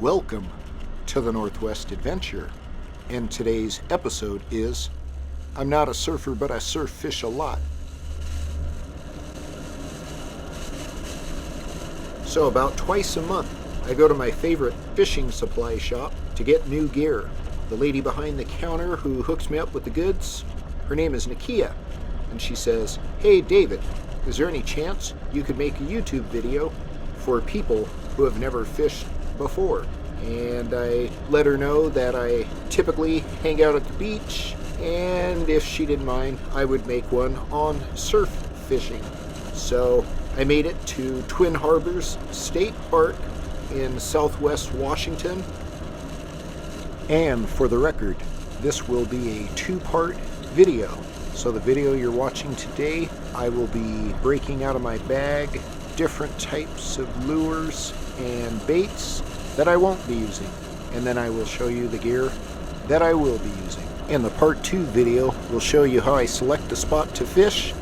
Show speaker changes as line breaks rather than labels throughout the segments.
Welcome to the Northwest Adventure, and today's episode is I'm not a surfer, but I surf fish a lot. So about twice a month, I go to my favorite fishing supply shop to get new gear. The lady behind the counter who hooks me up with the goods, her name is Nakia, and she says, "Hey David, is there any chance you could make a YouTube video for people who have never fished before?" And I let her know that I typically hang out at the beach, and if she didn't mind, I would make one on surf fishing. So I made it to Twin Harbors State Park in Southwest Washington. And for the record, this will be a two-part video. So the video you're watching today, I will be breaking out of my bag different types of lures and baits that I won't be using. And then I will show you the gear that I will be using. And the part 2 video will show you how I select a spot to fish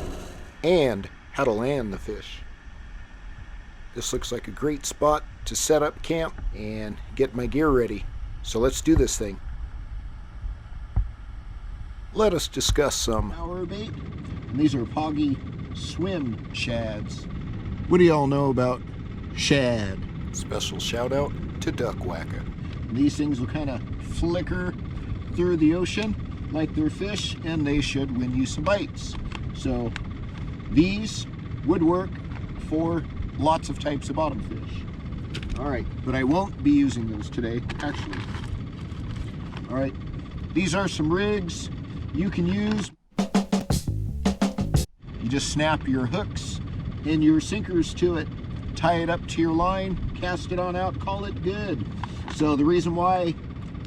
and how to land the fish. This looks like a great spot to set up camp and get my gear ready. So let's do this thing. Let us discuss some power bait. And these are Poggy swim shads. What do y'all know about shad? Special shout out to Duck Whacker. These things will kind of flicker through the ocean like they're fish, and they should win you some bites. So these would work for lots of types of bottom fish. Alright, but I won't be using those today, actually. Alright, these are some rigs you can use. You just snap your hooks and your sinkers to it, tie it up to your line, cast it on out, call it good. So the reason why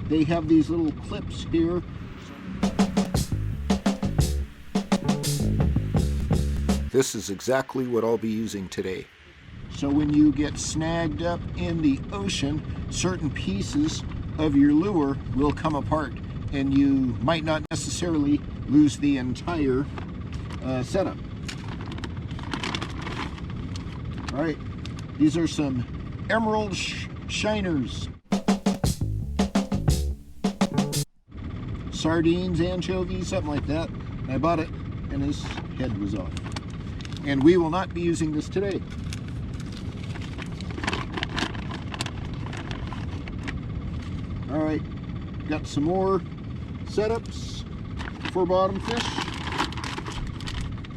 they have these little clips here, this is exactly what I'll be using today. So when you get snagged up in the ocean, certain pieces of your lure will come apart, and you might not necessarily lose the entire setup. All right, these are some emerald shiners. Sardines, anchovies, something like that. And I bought it and his head was off. And we will not be using this today. All right, got some more setups for bottom fish.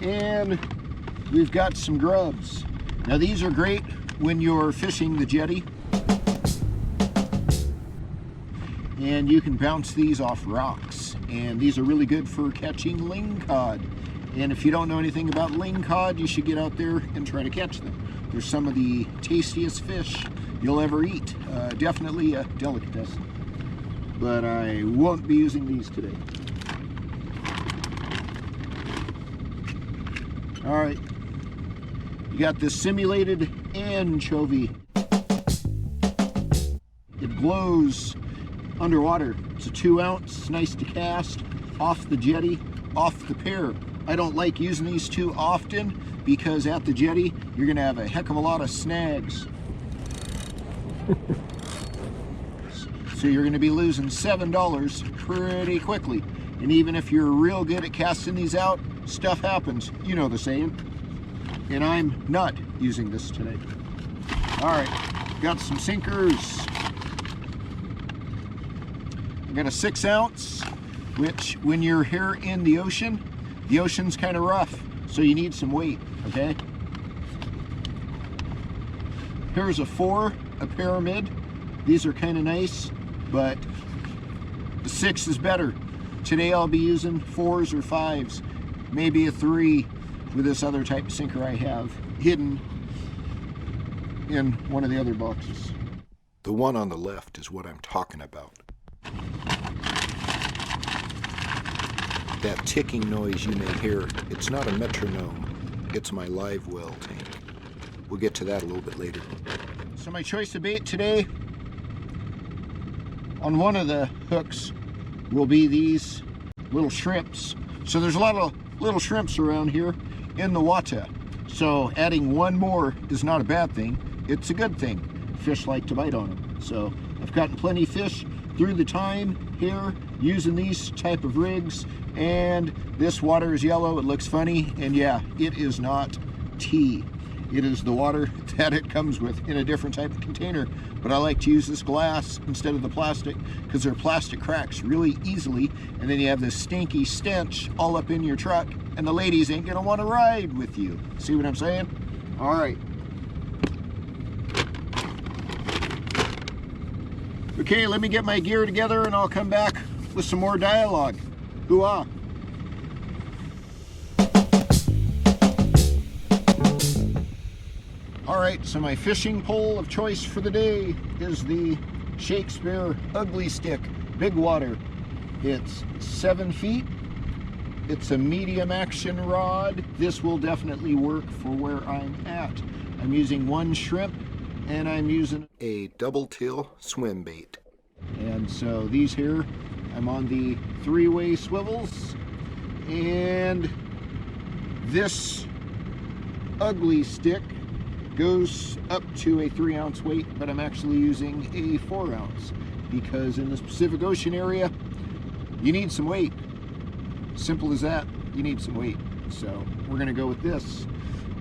And we've got some grubs. Now these are great when you're fishing the jetty. And you can bounce these off rocks. And these are really good for catching lingcod. And if you don't know anything about lingcod, you should get out there and try to catch them. They're some of the tastiest fish you'll ever eat. Definitely a delicatessen. But I won't be using these today. All right. You got this simulated anchovy. It glows underwater. It's a 2-ounce, nice to cast, off the jetty, off the pier. I don't like using these too often because at the jetty, you're gonna have a heck of a lot of snags. So you're gonna be losing $7 pretty quickly. And even if you're real good at casting these out, stuff happens. You know the saying. And I'm not using this today. All right, got some sinkers. I got a 6-ounce, which when you're here in the ocean's kind of rough, so you need some weight, okay? Here's a 4, a pyramid. These are kind of nice, but the 6 is better. Today I'll be using 4s or 5s, maybe a 3 with this other type of sinker I have hidden in one of the other boxes. The one on the left is what I'm talking about. That ticking noise you may hear, it's not a metronome, it's my live well tank. We'll get to that a little bit later. So my choice of bait today, on one of the hooks, will be these little shrimps. So there's a lot of little shrimps around here in the water. So adding one more is not a bad thing, it's a good thing. Fish like to bite on them. So I've gotten plenty of fish through the time here using these type of rigs, and this water is yellow. It looks funny, and yeah, it is not tea. It is the water that it comes with in a different type of container. But I like to use this glass instead of the plastic because their plastic cracks really easily, and then you have this stinky stench all up in your truck, and the ladies ain't gonna want to ride with you. See what I'm saying? All right. Okay, let me get my gear together and I'll come back with some more dialogue. Hoo-ah. All right, so my fishing pole of choice for the day is the Shakespeare Ugly Stick Big Water. It's 7 feet. It's a medium action rod. This will definitely work for where I'm at. I'm using one shrimp and I'm using a double tail swim bait. And so these here, I'm on the 3-way swivels, and this ugly stick goes up to a 3-ounce weight, but I'm actually using a 4-ounce because in the Pacific Ocean area, you need some weight. Simple as that, you need some weight. So we're gonna go with this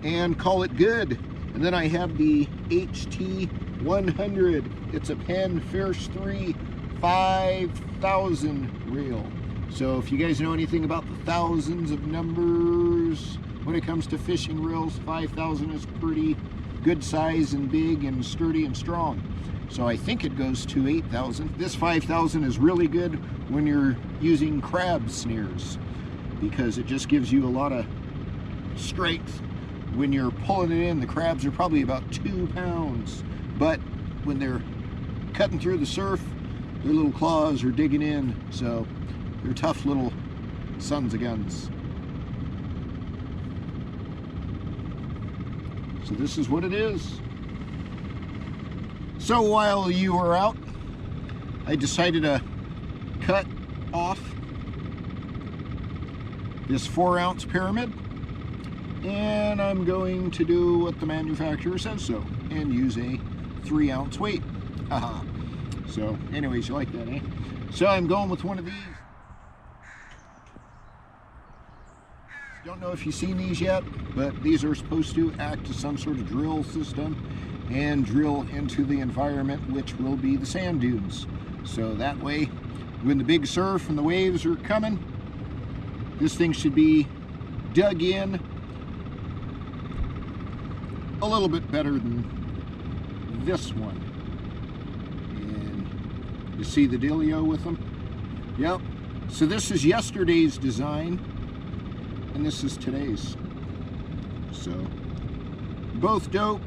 and call it good. And then I have the HT 100. It's a Penn Fierce 3 5,000 reel. So if you guys know anything about the thousands of numbers, when it comes to fishing reels, 5,000 is pretty good size and big and sturdy and strong. So I think it goes to 8,000. This 5,000 is really good when you're using crab snares because it just gives you a lot of strength. When you're pulling it in, the crabs are probably about 2 pounds, but when they're cutting through the surf, their little claws are digging in, so they're tough little sons of guns. So this is what it is. So while you were out, I decided to cut off this 4-ounce pyramid, and I'm going to do what the manufacturer says so and use a 3-ounce weight. Haha. So anyways, you like that, eh? So I'm going with one of these. Don't know if you've seen these yet, but these are supposed to act as some sort of drill system and drill into the environment, which will be the sand dunes. So that way, when the big surf and the waves are coming, this thing should be dug in a little bit better than this one. And you see the dealio with them? Yep. So this is yesterday's design, and this is today's. So both dope,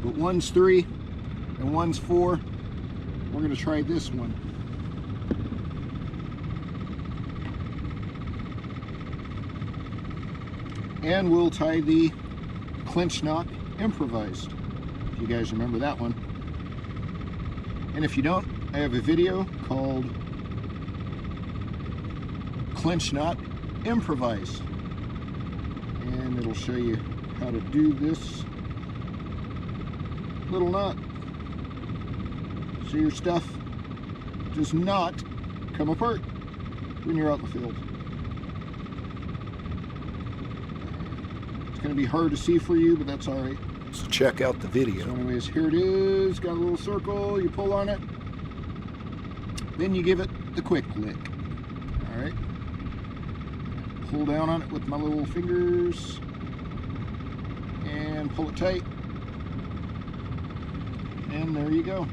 but one's 3 and one's 4. We're gonna try this one. And we'll tie the clinch knot improvised, if you guys remember that one. And if you don't, I have a video called Clinch Knot Improvised, and it'll show you how to do this little knot so your stuff does not come apart when you're out in the field. It's going to be hard to see for you, but that's all right. So check out the video. So anyways, here it is. Got a little circle. You pull on it. Then you give it the quick lick. All right. Pull down on it with my little fingers and pull it tight. And there you go.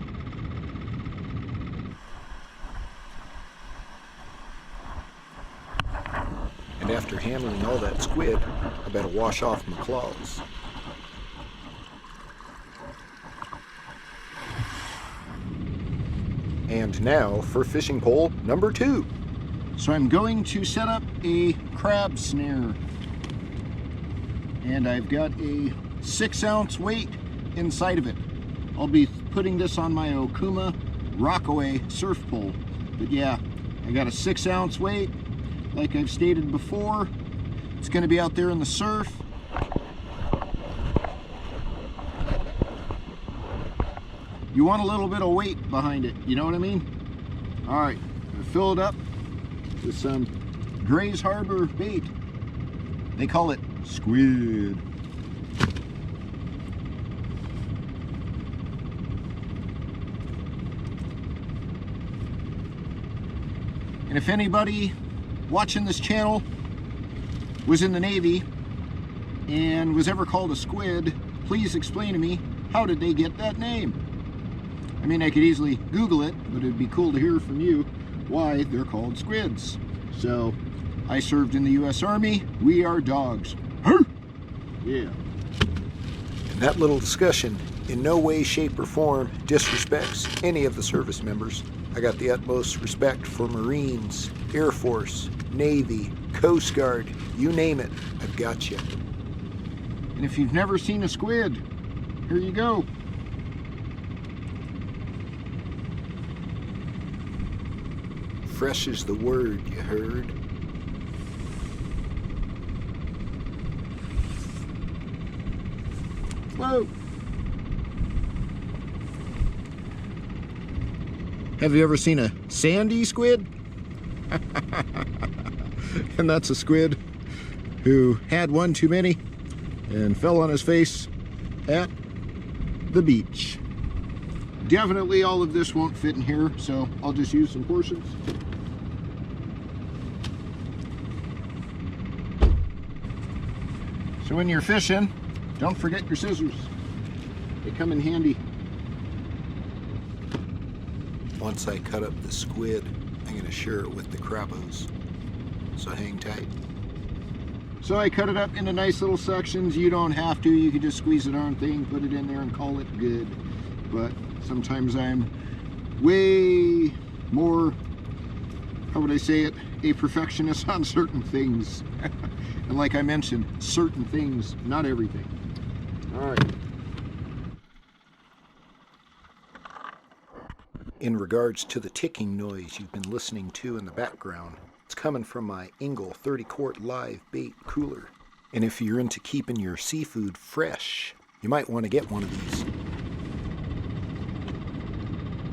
And after handling all that squid, I better wash off my claws. And now for fishing pole number 2. So I'm going to set up a crab snare. And I've got a 6-ounce weight inside of it. I'll be putting this on my Okuma Rockaway surf pole. But yeah, I got a 6-ounce weight. Like I've stated before, it's going to be out there in the surf. you want a little bit of weight behind it, you know what I mean? All right, gonna fill it up with some Gray's Harbor bait. They call it squid. And if anybody watching this channel was in the Navy and was ever called a squid, please explain to me, how did they get that name? I mean, I could easily Google it, but it'd be cool to hear from you why they're called squids. So, I served in the U.S. Army. We are dogs. Yeah. And that little discussion in no way, shape, or form disrespects any of the service members. I got the utmost respect for Marines, Air Force, Navy, Coast Guard, you name it, I've got you. And if you've never seen a squid, here you go. Fresh is the word, you heard. Whoa! Have you ever seen a sandy squid? And that's a squid who had one too many and fell on his face at the beach. Definitely all of this won't fit in here, so I'll just use some portions. So when you're fishing, don't forget your scissors. They come in handy. Once I cut up the squid, I'm going to share it with the crabbos. So hang tight. So I cut it up into nice little sections. You don't have to. You can just squeeze the darn thing, put it in there, and call it good. But sometimes I'm way more, how would I say it, a perfectionist on certain things. And like I mentioned, certain things, not everything. All right. In regards to the ticking noise you've been listening to in the background, it's coming from my Engel 30-quart live bait cooler. And if you're into keeping your seafood fresh, you might want to get one of these.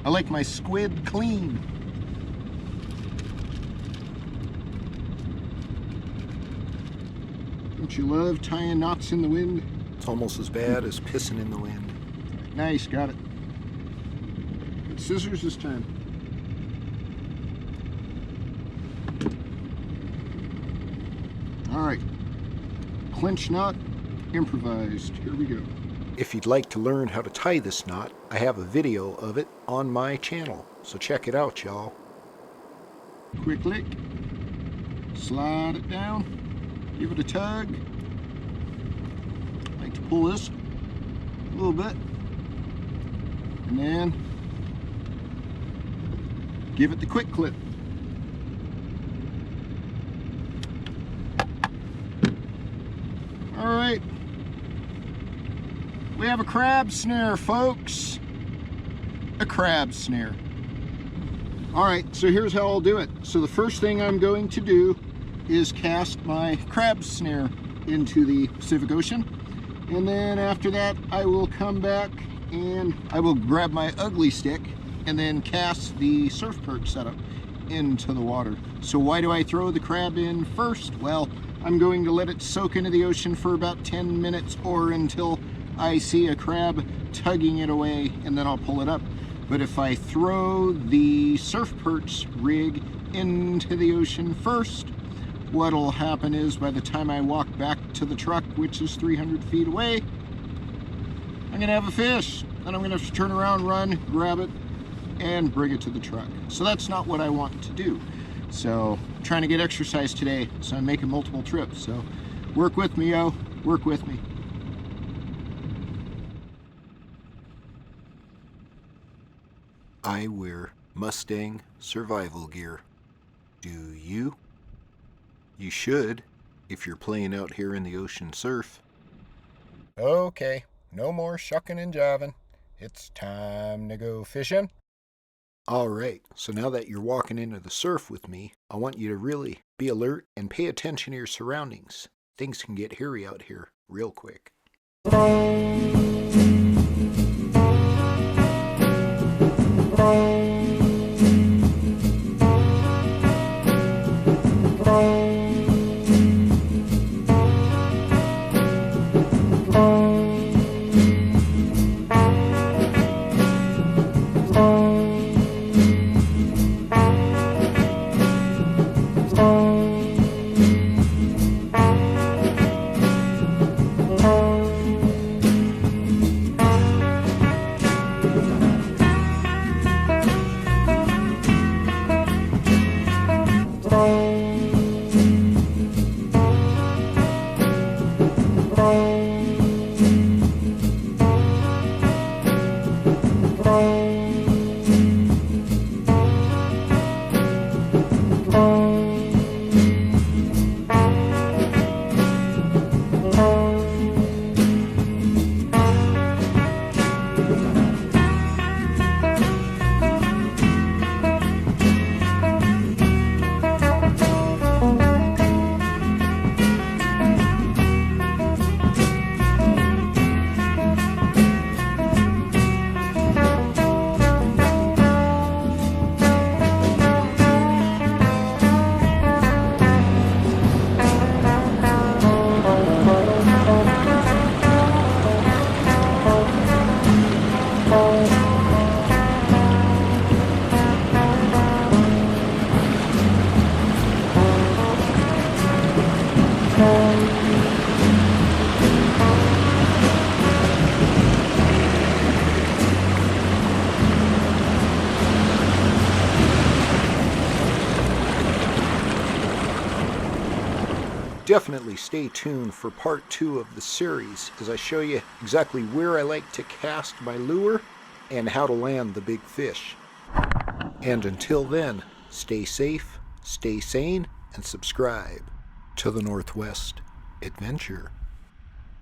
I like my squid clean. Don't you love tying knots in the wind? It's almost as bad as pissing in the wind. Nice, got it. Good scissors this time. All right, clinch knot, improvised. Here we go. If you'd like to learn how to tie this knot, I have a video of it on my channel, so check it out, y'all. Quick lick, slide it down, give it a tug. I like to pull this a little bit, and then give it the quick clip. All right, we have a crab snare, folks. A crab snare. All right, so here's how I'll do it. So the first thing I'm going to do is cast my crab snare into the Pacific Ocean. And then after that, I will come back and I will grab my ugly stick and then cast the Surf Perch setup into the water. So why do I throw the crab in first? Well, I'm going to let it soak into the ocean for about 10 minutes or until I see a crab tugging it away, and then I'll pull it up. But if I throw the Surf Perch rig into the ocean first, what'll happen is by the time I walk back to the truck, which is 300 feet away, I'm gonna have a fish. Then I'm gonna have to turn around, run, grab it, and bring it to the truck. So that's not what I want to do. So I'm trying to get exercise today, so I'm making multiple trips. So work with me, yo, work with me. I wear Mustang survival gear. Do you? You should, if you're playing out here in the ocean surf. Okay, no more shucking and jiving. It's time to go fishing. Alright, so now that you're walking into the surf with me, I want you to really be alert and pay attention to your surroundings. Things can get hairy out here real quick. definitely stay tuned for part 2 of the series as I show you exactly where I like to cast my lure and how to land the big fish. And until then, stay safe, stay sane, and subscribe to the Northwest Adventure.